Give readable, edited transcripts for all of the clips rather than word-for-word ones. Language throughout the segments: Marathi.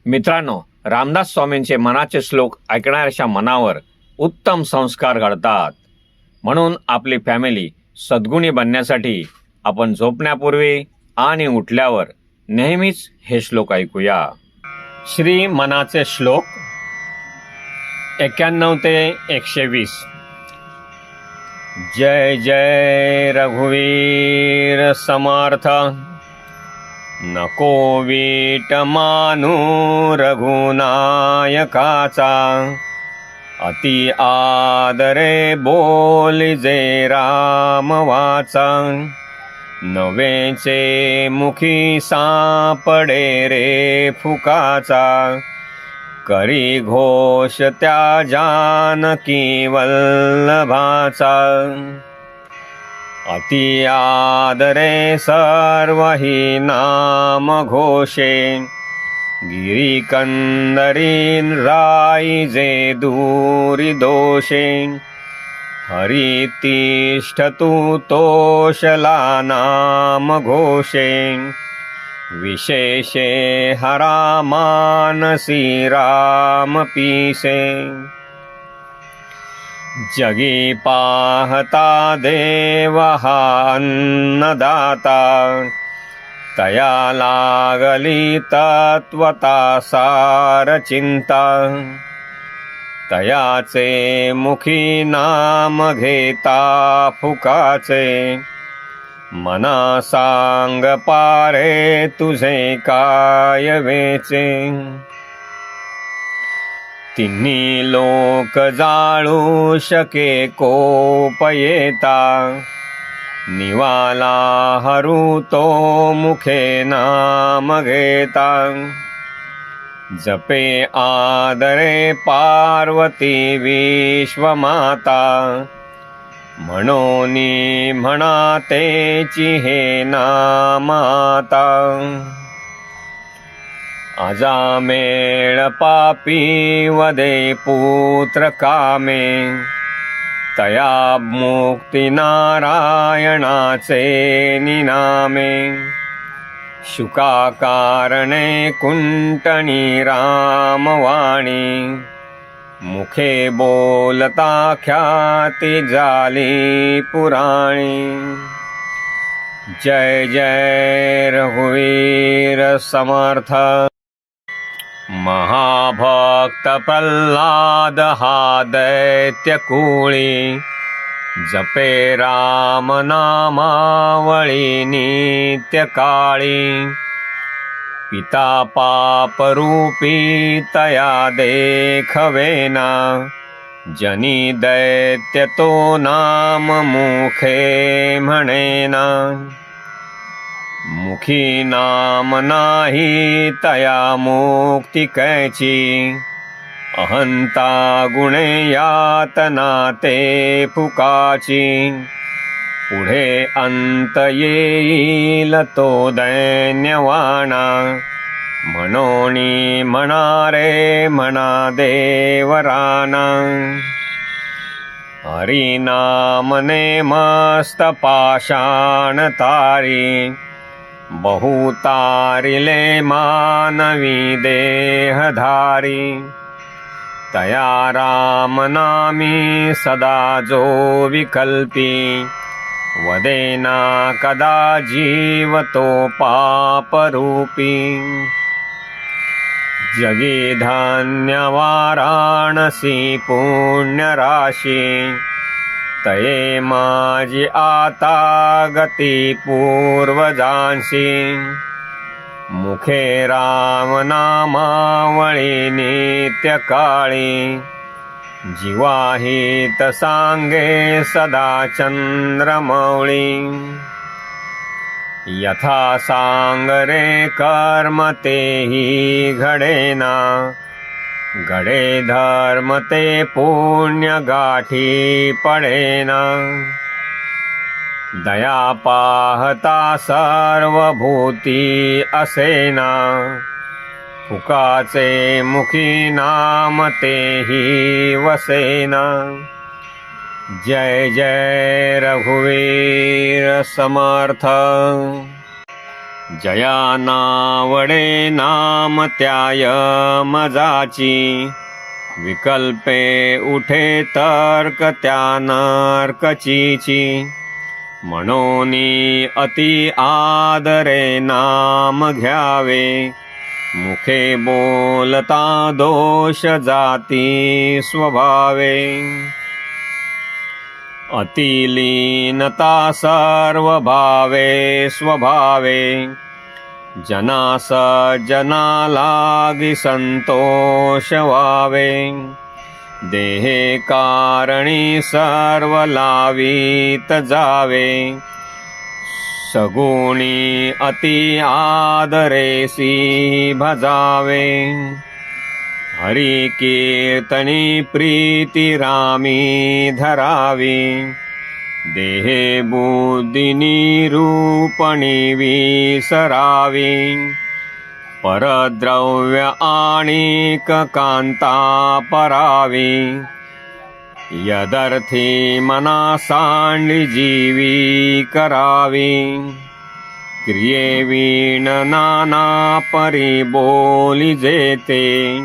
मित्रांनो, रामदास स्वामींचे मनाचे श्लोक ऐकणाऱ्याच्या मनावर उत्तम संस्कार घडतात. म्हणून आपली फॅमिली सद्गुणी बनण्यासाठी आपण झोपण्यापूर्वी आणि उठल्यावर नेहमीच हे श्लोक ऐकूया. श्री मनाचे श्लोक 91 ते 120. जय जय रघुवीर समर्थ. नको वीट मानू रघुनायकाचा. अति आदरे बोलिजे राम वाचा. नवेचे मुखी सापडे रे फुकाचा. करी घोष त्या जानकी वल्लभाचा. अति आदरे सर्वही नाम घोषे. गिरी कंदरी राईजे दूरी दोषे. हरी तिष्ठतु तोषला नाम घोषे. विशेषे हरा मानसी राम पीसे. जगी पाहता देव हा अन्नदाता. तया लागली तत्वता सार चिंता. तयाचे मुखी नाम घेता फुकाचे. मना सांग पारे तुझे काय वेचे. तिन्ही लोक जाळू शके कोप येता. निवाला हरू तो मुखे नाम घेता. जपे आदरे पार्वती विश्वमाता. म्हणोनी म्हणा तेची हे नामाता. अजामेळ पापी वदे पुत्र कामे. तया मुक्ती नारायणाचे निनामे. शुका कारणे कुंटणी रामवाणी. मुखे बोलता ख्याती झाली पुराणी. जय जय रघुवीर समर्थ. महाभक्त प्रल्हाद हा दैत्य कुळी. जपे राम नामावळी नित्य काळी. पिता पाप रूपी तया देखवेना. जनी दैत्य तो नाम मुखे म्हणेना. मुखी नाम नाही तया मुक्ती कैची. अहंता गुणे यातना ते फुकाची. पुढे अंत येईल तो दैन्यवाणा. म्हणोनी म्हणा रे म्हणा देवराना. हरी नामने मस्त पाषाण तारी. बहु तारिले मानवी देहधारी. तया राम नामी सदा जो विकल्पी. वदेना कदा जीव तो पापरूपी. जगी धन्य वाराणसी पुण्यराशी. तये माझी आता गती पूर्वजांशी. मुखे राम नामावळी नित्य काळी. जीवाहित सांगे सदा चंद्रमौळी. यथा सांग रे कर्म तेही घडेना. घडे धर्म ते पुण्य गाठी पडेना. दया पाहता सर्व भूती असेना. फुकाचे मुखी नाम तेही वसेना. जय जय रघुवीर समर्थ. जया नावडे नाम त्याय मजाची, विकल्पे उठे तर्क त्या नरकचीची, म्हणोनी अति आदरे नाम घ्यावे, मुखे बोलता दोष जाती स्वभावे, अतिलीनता सर्व भावे स्वभावे, जनास जना लागी संतोष व्हावे, देहे कारणी सर्व लावीत जावे, सगुणी अति आदरेसी भजावे, हरि कीर्तनी प्रीती रामी धरावी, देहे बुद्धिनी रूपणी विसरावी, परद्रव्य आणिक कांता परावी, यदर्थी मना सांडी जीवी करावी, क्रिये वीण नाना परी बोली जेते,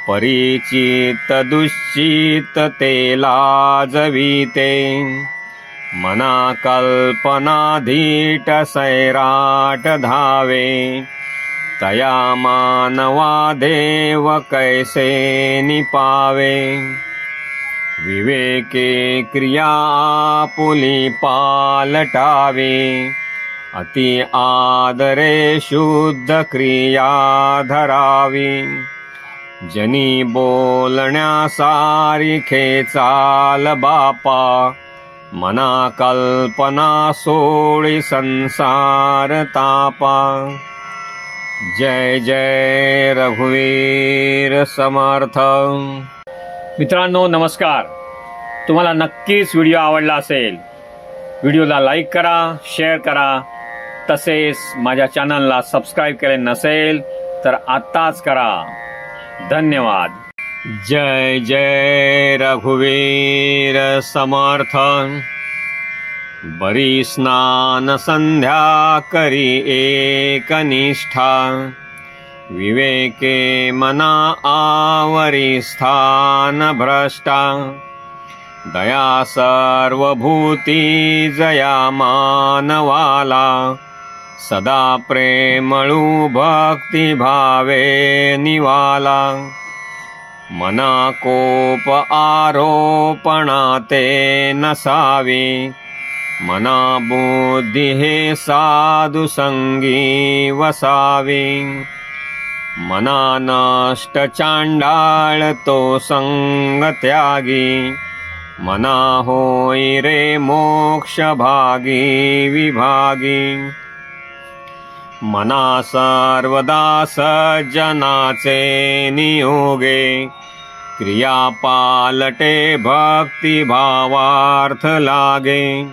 परिचित दुश्चित ते लाजविते, मना कल्पना धीट सैराट धावे, तया मानवा देव कैसे निपावे, विवेके क्रिया आपुली पालटावे, अति आदरे शुद्ध क्रिया धरावी, जनी बोलण्या सारिखे चाल बापा, मना कल्पना सोडी संसार तापा, जय जय रघुवीर समर्थ. मित्रांनो नमस्कार. तुम्हाला नक्कीच व्हिडिओ आवडला असेल. व्हिडिओला लाईक करा, शेअर करा. तसेच माझ्या चॅनलला सबस्क्राईब केले नसेल तर आत्ताच करा. धन्यवाद. जय जय रघुवीर समर्थ. बरी स्नान संध्या करी एकनिष्ठा, विवेके मना आवरी स्थान भ्रष्टा, दया सर्वभूती जया मानवाला, सदा प्रेमळू भक्ती भावे निवाला, मना कोप आरोपणा ते नसावी, मना बुद्धी हे साधु संगी वसावी, मना नष्ट चांडाळ तो संग त्यागी, मना होई रे मोक्ष भागी विभागी, मना सर्वदा सज्जनाचे नियोगे, क्रिया पालटे भक्ती भावार्थ लागे,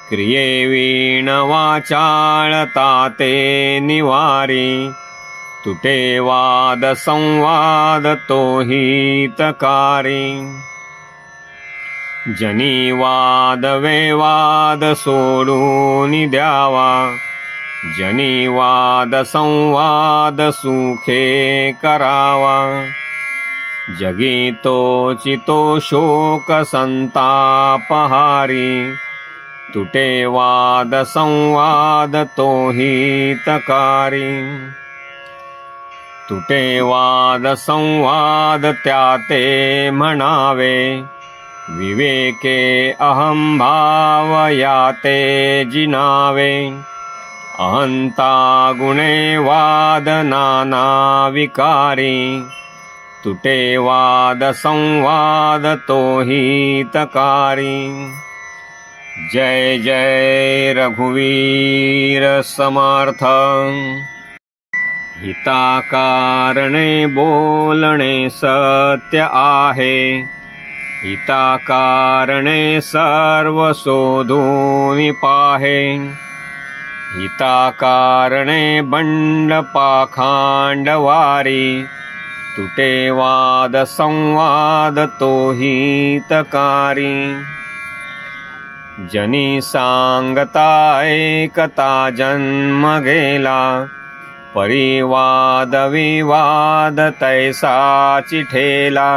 क्रिये वीण वाचाळता ते निवारी, तुटे वाद संवाद तो हितकारी, जनी वाद वेवाद सोडून द्यावा, जनी वाद संवाद सुखे करावा, जगी तोची तो शोक संतापहारी, तुटे वाद संवाद तो हितकारी, तुटे वाद संवाद त्याते म्हणावे, विवेके अहंभाव याते जिनावे, अहंता गुणे वाद नाना विकारी, तुटे वाद संवाद तो हितकारी. जय जय रघुवीर समर्थ. हिताकारणे बोलणे सत्य आहे, हिताकारणे सर्व शोधून पाहे, हिताकारणे बंड पाखांडवारी, तुटे वाद संवाद तो हितकारी. जनी सांगता ऐकता जन्म गेला, परिवाद विवाद तैसाची ठेला,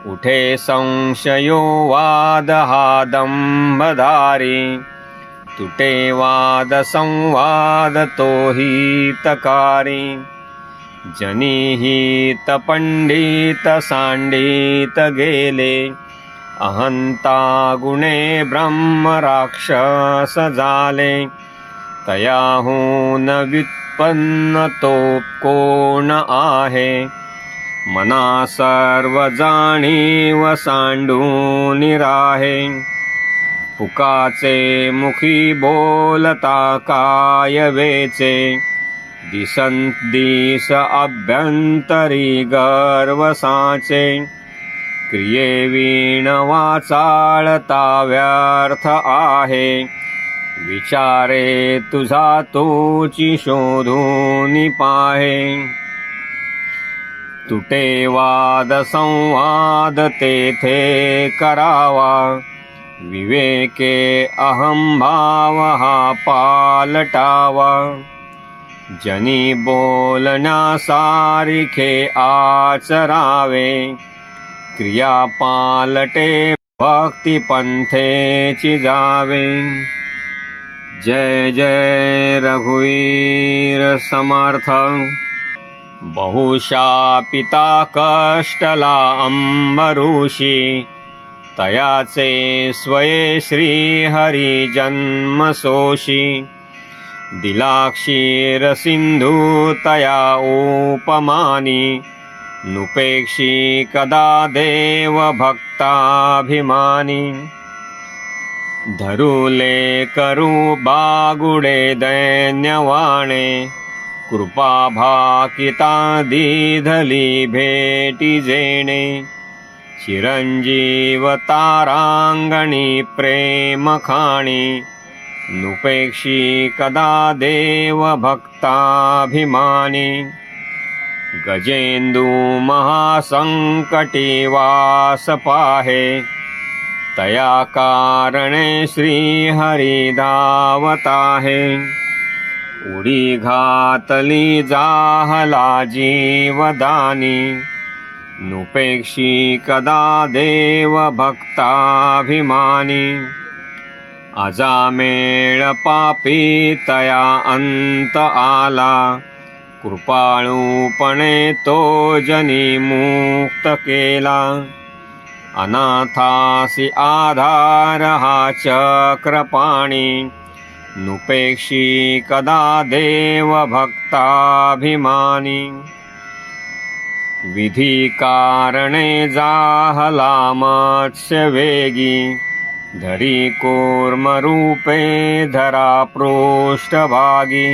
उठे संशयो वाद हा दंभधारी, तुटे वाद संवाद तो हितकारी, जनी हित पंडित सांडित गेले, अहंता गुणे ब्रह्म राक्षस झाले, तयाहून व्युत्पन्न तो कोण आहे, मना सर्व जाणीव सांडून राहे, फुकाचे मुखी बोलता काय वेचे, दिस अभ्यंतरी गर्व साचे, क्रियेवीण वाचाळता व्यर्थ आहे, विचारे तुझा तोची शोधून पाहे, तुटे वाद संवाद तेथे करावा, विवेके अहंभाव हा पालटावा, जनी बोलण्यासारिखे आचरावे, क्रिया पालटे भक्ती पंथेची जावे। जय जय रघुवीर समर्थ। बहुशापिता कष्टला अंबऋषी, तयाचे स्वये श्रीहरी जन्म सोशी, दिला क्षीर सिंधू तया उपमानी, नुपेक्षी कदा देव भक्ताभिमानी, धरुले करू बागुडे दैन्यवाणे, कृपा भाकिता दीधली भेटी जेणे, चिरंजीव तारांगणी प्रेम खाणी, नुपेक्षी कदा देव भक्ताभिमानी, गजेंदू महासंकटी वास पाहे, तया कारणे श्रीहरी धावताहे, उडी घातली जाहला जीवदानी, नुपेक्षी कदा देव भक्ताभिमानी, अजामेळ पापी तया अंत आला, कृपाळूपणे तो जनी मुक्त केला, अनाथासी आधार हा चक्रपाणी, नुपेक्षी कदा देव भक्ताभिमानी, विधी कारणे जाहला मत्स्य वेगी, धरी कूर्म रूपे धरा पृष्ठभागी,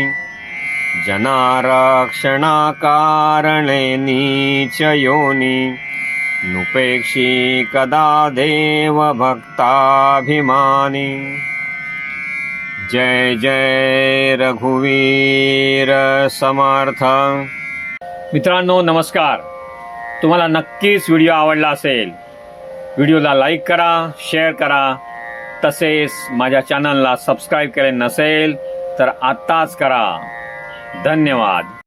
जनारक्षणा कारणे नीच योनी, नुपेक्षी कदा देव भक्ताभिमानी। जय जय रघुवीर समर्थ। मित्रांनो नमस्कार। तुम्हाला नक्कीच व्हिडिओ आवडला असेल, व्हिडिओला लाईक करा, शेअर करा, तसेच माझ्या चॅनलला सबस्क्राईब केले नसेल तर आत्ताच करा। धन्यवाद।